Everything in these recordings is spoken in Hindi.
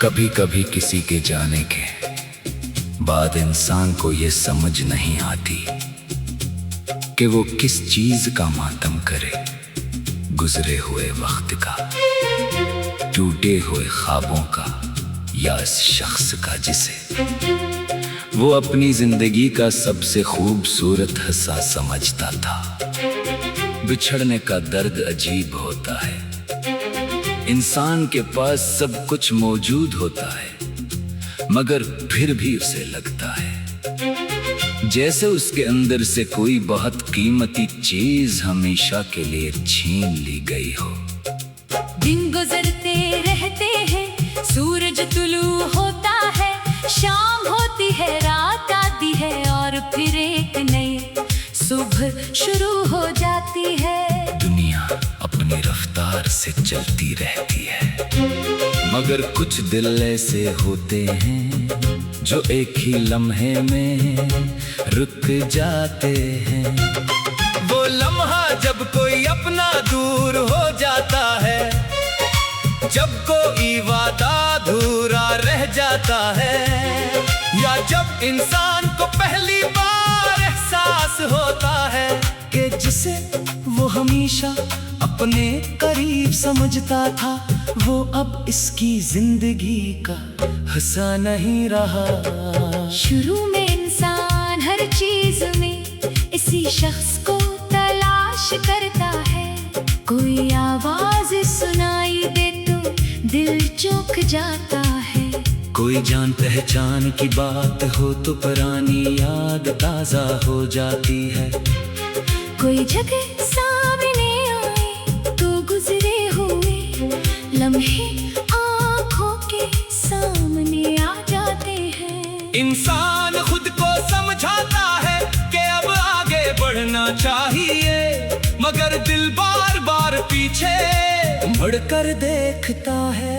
कभी कभी किसी के जाने के बाद इंसान को ये समझ नहीं आती कि वो किस चीज का मातम करे, गुजरे हुए वक्त का, टूटे हुए ख्वाबों का, या इस शख्स का जिसे वो अपनी जिंदगी का सबसे खूबसूरत हिस्सा समझता था। बिछड़ने का दर्द अजीब होता है। इंसान के पास सब कुछ मौजूद होता है, मगर फिर भी उसे लगता है जैसे उसके अंदर से कोई बहुत कीमती चीज हमेशा के लिए छीन ली गई हो। दिन गुजरते रहते हैं, सूरज तुलू होता है, शाम होती है, रात आती है और फिर एक नई सुबह शुरू हो जाती है। दुनिया अपनी रफ्तार से चलती रहती है, मगर कुछ दिल ऐसे होते हैं जो एक ही लम्हे में रुक जाते हैं। वो लम्हा जब कोई अपना दूर हो जाता है, जब कोई वादा अधूरा रह जाता है, या जब इंसान को पहली बार एहसास होता है कि जिसे वो हमेशा अपने करीब समझता था, वो अब इसकी जिंदगी का हिस्सा नहीं रहा। शुरू में इंसान हर चीज में इसी शख्स को तलाश करता है। कोई आवाज सुनाई दे तो दिल चौंक जाता है। कोई जान पहचान की बात हो तो पुरानी याद ताजा हो जाती है। कोई जगह सामने आए तो गुजरे हुए लम्हे आंखों के सामने आ जाते हैं। इंसान खुद को समझाता है कि अब आगे बढ़ना चाहिए, मगर दिल बार बार पीछे मुड़कर देखता है।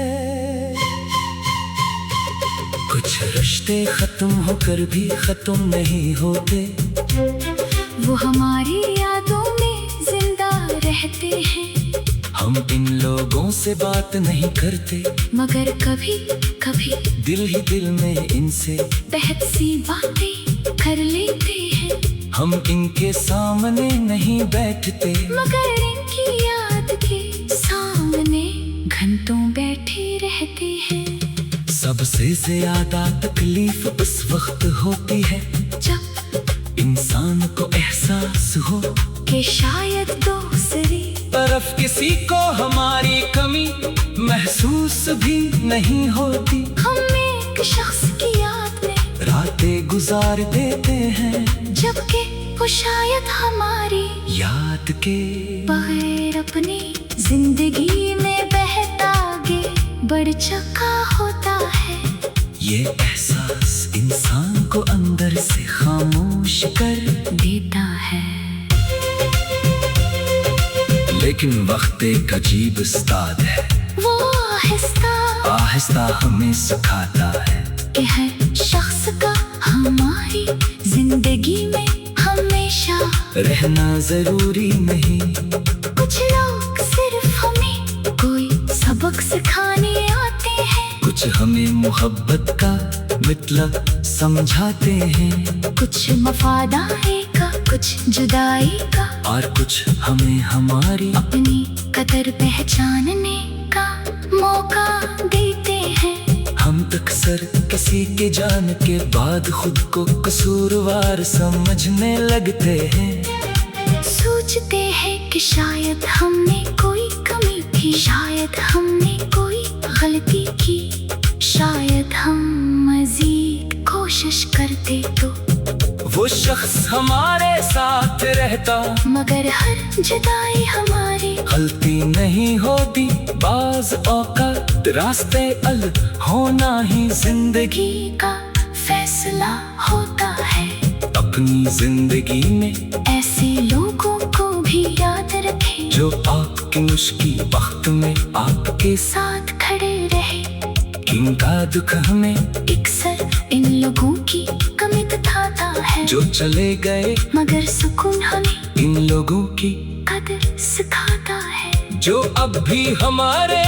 कुछ रिश्ते खत्म होकर भी खत्म नहीं होते, वो हमारी यादों में जिंदा रहते हैं। हम इन लोगों से बात नहीं करते, मगर कभी कभी दिल ही दिल में इनसे बेहद सी बातें कर लेते हैं। हम इनके सामने नहीं बैठते, मगर इनकी याद के सामने घंटों बैठे रहते हैं। सबसे ज्यादा तकलीफ उस वक्त होती है जब इंसान को एहसास हो कि शायद दूसरी तरफ किसी को हमारी कमी महसूस भी नहीं होती। हम एक शख्स की याद में रातें गुजार देते हैं, जबकि वो शायद हमारी याद के बगैर अपनी जिंदगी में बहता आगे बढ़ चुका होता है। ये एहसास इंसान को अंदर से खामोश कर देता है। लेकिन वक्त एक अजीब उस्ताद है, वो आहिस्ता आहिस्ता हमें सिखाता है कि हर शख्स का हमारी जिंदगी में हमेशा रहना जरूरी नहीं। कुछ लोग सिर्फ हमें कोई सबक सिखाने आते हैं, कुछ हमें मोहब्बत का मतलब समझाते हैं, कुछ वफादारी का, कुछ जुदाई का, और कुछ हमें हमारी अपनी कदर पहचानने का मौका देते हैं। हम अक्सर किसी के जाने के बाद खुद को कसूरवार समझने लगते हैं। सोचते हैं कि शायद हमने कोई कमी की, शायद हमने कोई गलती की, शायद हम मजीद कोशिश करते तो वो शख्स हमारे साथ रहता, मगर हर जुदाई हमारी गलती नहीं होती। बाज औकात रास्ते अलग होना ही जिंदगी का फैसला होता है। अपनी जिंदगी में ऐसे लोगों को भी याद रखें जो आपकी मुश्किल वक्त में आपके साथ खड़े रहे। इनका दुख हमें अक्सर इन लोगों की कमी बताता है, जो चले गए मगर सुकून हमें इन लोगों की कदर सिखाता जो अब भी हमारे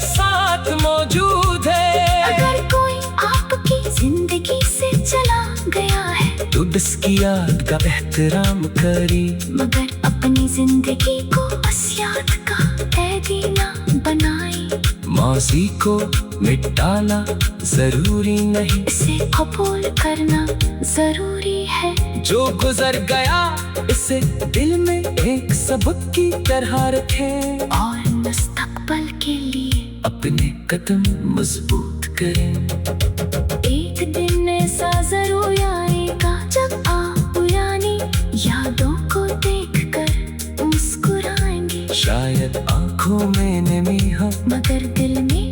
साथ मौजूद है। अगर कोई आपकी जिंदगी से चला गया है तो उसकी याद का एहतराम करी, मगर अपनी जिंदगी को बस याद का कैदी ना बनाई। माजी को मिटाना जरूरी नहीं, इसे कबूल करना जरूरी है। जो गुजर गया इसे दिल में एक सबक की तरह रखें, और मुस्तकबल के लिए अपने कदम मजबूत करें। एक दिन ऐसा जरूर आएगा जब आप पुरानी यादों को देखकर मुस्कुराएंगे। शायद आंखों में नमी हो, मगर दिल में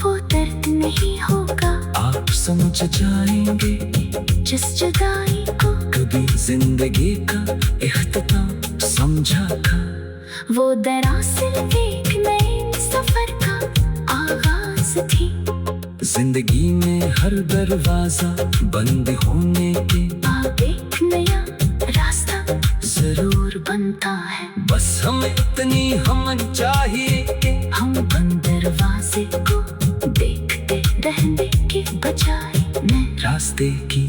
वो दर्द नहीं होगा। आप समझ जाएंगे जिस जुदाई को कभी जिंदगी का इख्तिताम समझा था। वो दरअसल एक नए सफर का आगाज थी। जिंदगी में हर दरवाजा बंद होने के अब एक नया रास्ता जरूर बनता है। बस हमें इतनी हमन चाहिए कि हम बंद दरवाजे को देखते रहने के बजाय नए रास्ते की